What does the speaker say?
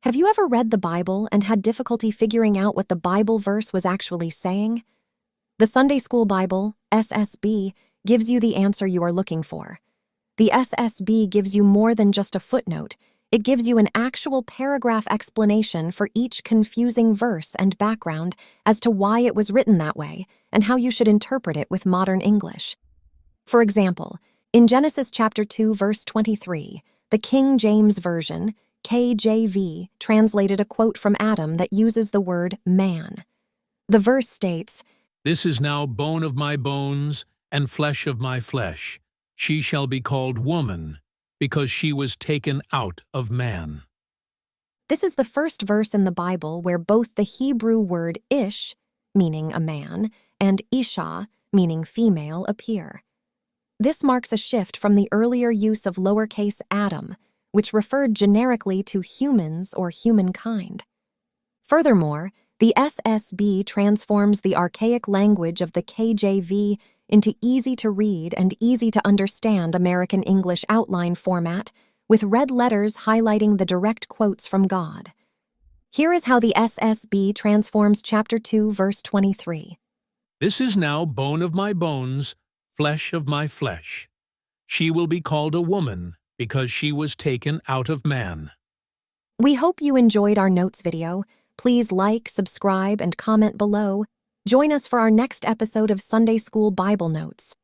Have you ever read the Bible and had difficulty figuring out what the Bible verse was actually saying? The Sunday School Bible, SSB, gives you the answer you are looking for. The SSB gives you more than just a footnote. It gives you an actual paragraph explanation for each confusing verse and background as to why it was written that way and how you should interpret it with modern English. For example, in Genesis chapter 2, verse 23, the King James Version, KJV, translated a quote from Adam that uses the word man. The verse states, "This is now bone of my bones and flesh of my flesh. She shall be called woman, because she was taken out of man." This is the first verse in the Bible where both the Hebrew word ish, meaning a man, and ishah, meaning female, appear. This marks a shift from the earlier use of lowercase Adam, which referred generically to humans or humankind. Furthermore, the SSB transforms the archaic language of the KJV into easy-to-read and easy-to-understand American English outline format, with red letters highlighting the direct quotes from God. Here is how the SSB transforms chapter 2, verse 23. "This is now bone of my bones, flesh of my flesh. She will be called a woman, because she was taken out of man." We hope you enjoyed our notes video. Please like, subscribe, and comment below. Join us for our next episode of Sunday School Bible Notes.